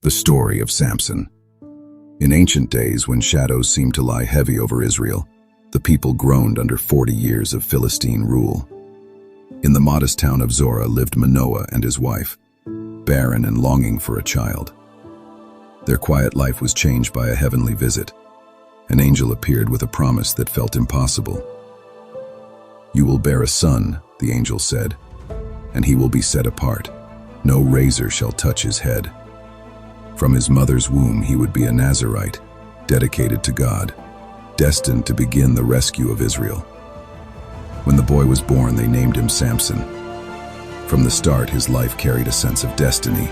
The Story of Samson. In ancient days, when shadows seemed to lie heavy over Israel, the people groaned under 40 years of Philistine rule. In the modest town of Zorah lived Manoah and his wife, barren and longing for a child. Their quiet life was changed by a heavenly visit. An angel appeared with a promise that felt impossible. "You will bear a son," the angel said, "and he will be set apart. No razor shall touch his head. From his mother's womb he would be a Nazirite, dedicated to God, destined to begin the rescue of Israel." When the boy was born, they named him Samson. From the start, his life carried a sense of destiny,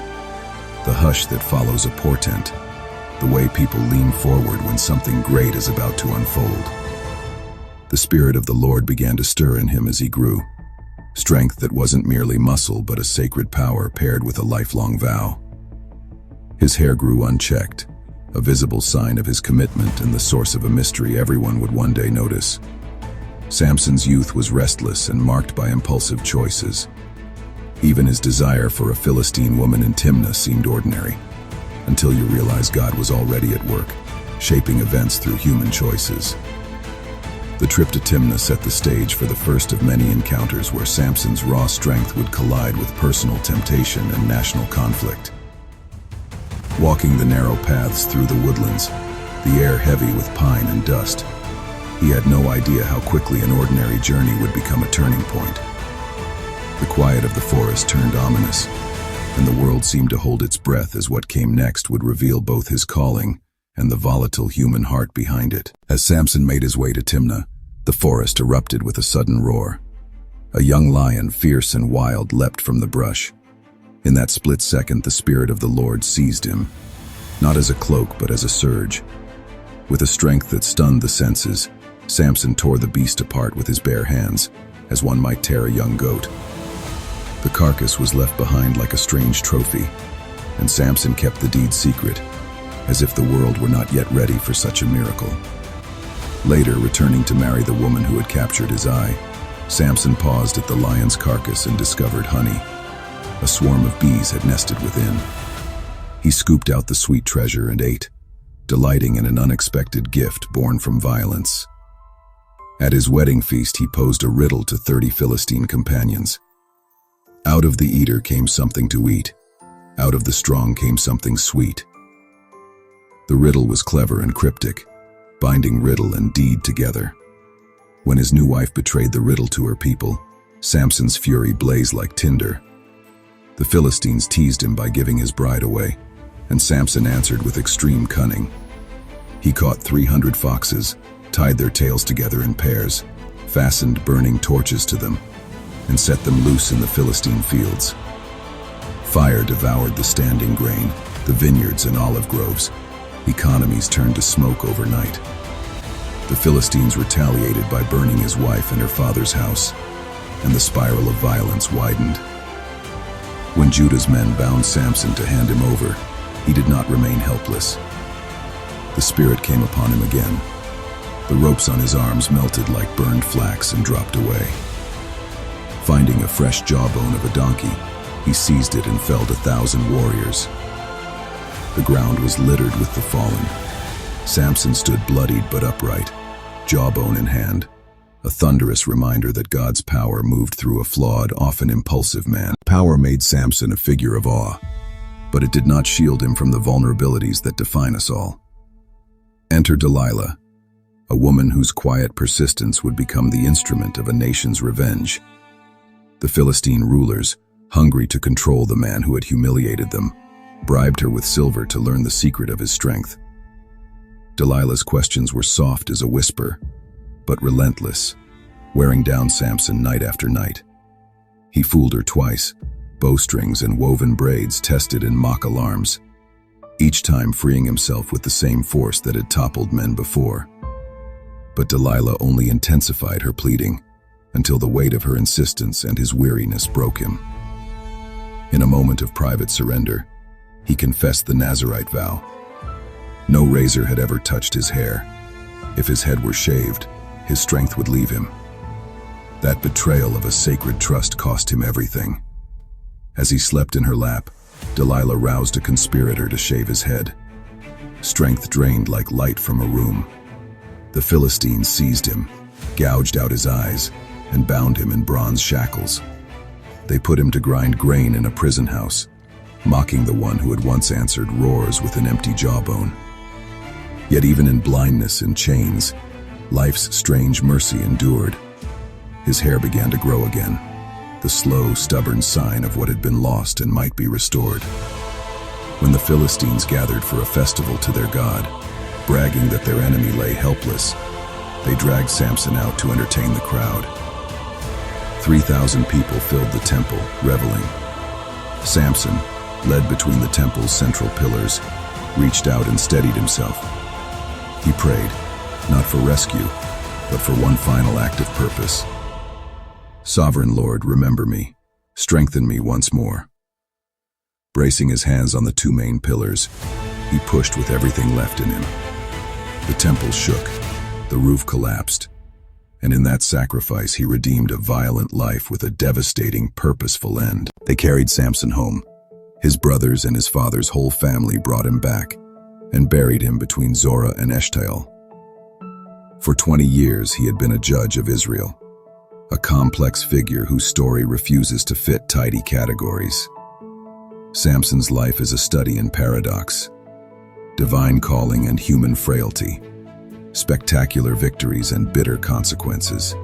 the hush that follows a portent, the way people lean forward when something great is about to unfold. The Spirit of the Lord began to stir in him as he grew, strength that wasn't merely muscle but a sacred power paired with a lifelong vow. His hair grew unchecked, a visible sign of his commitment and the source of a mystery everyone would one day notice. Samson's youth was restless and marked by impulsive choices. Even his desire for a Philistine woman in Timnah seemed ordinary, until you realize God was already at work, shaping events through human choices. The trip to Timnah set the stage for the first of many encounters where Samson's raw strength would collide with personal temptation and national conflict. Walking the narrow paths through the woodlands, the air heavy with pine and dust, he had no idea how quickly an ordinary journey would become a turning point. The quiet of the forest turned ominous, and the world seemed to hold its breath as what came next would reveal both his calling and the volatile human heart behind it. As Samson made his way to Timnah, the forest erupted with a sudden roar. A young lion, fierce and wild, leapt from the brush. In that split second, the Spirit of the Lord seized him, not as a cloak but as a surge. With a strength that stunned the senses, Samson tore the beast apart with his bare hands, as one might tear a young goat. The carcass was left behind like a strange trophy, and Samson kept the deed secret, as if the world were not yet ready for such a miracle. Later, returning to marry the woman who had captured his eye, Samson paused at the lion's carcass and discovered honey. A swarm of bees had nested within. He scooped out the sweet treasure and ate, delighting in an unexpected gift born from violence. At his wedding feast, he posed a riddle to 30 Philistine companions. Out of the eater came something to eat. Out of the strong came something sweet. The riddle was clever and cryptic, binding riddle and deed together. When his new wife betrayed the riddle to her people, Samson's fury blazed like tinder. The Philistines teased him by giving his bride away, and Samson answered with extreme cunning. He caught 300 foxes, tied their tails together in pairs, fastened burning torches to them, and set them loose in the Philistine fields. Fire devoured the standing grain, the vineyards and olive groves. Economies turned to smoke overnight. The Philistines retaliated by burning his wife and her father's house, and the spiral of violence widened. When Judah's men bound Samson to hand him over, he did not remain helpless. The Spirit came upon him again. The ropes on his arms melted like burned flax and dropped away. Finding a fresh jawbone of a donkey, he seized it and felled 1,000 warriors. The ground was littered with the fallen. Samson stood bloodied but upright, jawbone in hand, a thunderous reminder that God's power moved through a flawed, often impulsive man. Power made Samson a figure of awe, but it did not shield him from the vulnerabilities that define us all. Enter Delilah, a woman whose quiet persistence would become the instrument of a nation's revenge. The Philistine rulers, hungry to control the man who had humiliated them, bribed her with silver to learn the secret of his strength. Delilah's questions were soft as a whisper, but relentless, wearing down Samson night after night. He fooled her twice, bowstrings and woven braids tested in mock alarms, each time freeing himself with the same force that had toppled men before. But Delilah only intensified her pleading, until the weight of her insistence and his weariness broke him. In a moment of private surrender, he confessed the Nazirite vow. No razor had ever touched his hair. If his head were shaved, his strength would leave him. That betrayal of a sacred trust cost him everything. As he slept in her lap, Delilah roused a conspirator to shave his head. Strength drained like light from a room. The Philistines seized him, gouged out his eyes, and bound him in bronze shackles. They put him to grind grain in a prison house, mocking the one who had once answered roars with an empty jawbone. Yet even in blindness and chains, life's strange mercy endured. His hair began to grow again, the slow, stubborn sign of what had been lost and might be restored. When the Philistines gathered for a festival to their god, bragging that their enemy lay helpless, they dragged Samson out to entertain the crowd. 3,000 people filled the temple, reveling. Samson, led between the temple's central pillars, reached out and steadied himself. He prayed, not for rescue, but for one final act of purpose. Sovereign Lord, remember me. Strengthen me once more. Bracing his hands on the two main pillars, he pushed with everything left in him. The temple shook, the roof collapsed, and in that sacrifice he redeemed a violent life with a devastating, purposeful end. They carried Samson home. His brothers and his father's whole family brought him back and buried him between Zorah and Eshtaol. For 20 years he had been a judge of Israel, a complex figure whose story refuses to fit tidy categories. Samson's life is a study in paradox, divine calling and human frailty, spectacular victories and bitter consequences.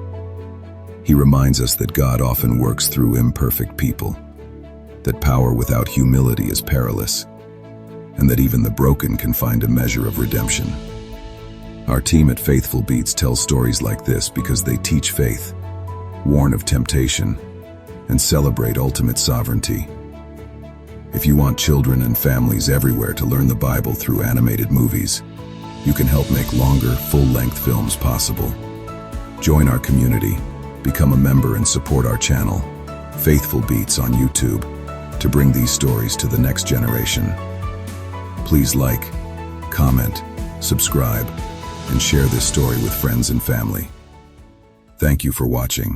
He reminds us that God often works through imperfect people, that power without humility is perilous, and that even the broken can find a measure of redemption. Our team at Faithful Beats tells stories like this because they teach faith, warn of temptation, and celebrate ultimate sovereignty. If you want children and families everywhere to learn the Bible through animated movies, you can help make longer, full-length films possible. Join our community, become a member and support our channel, Faithful Beats on YouTube, to bring these stories to the next generation. Please like, comment, subscribe, and share this story with friends and family. Thank you for watching.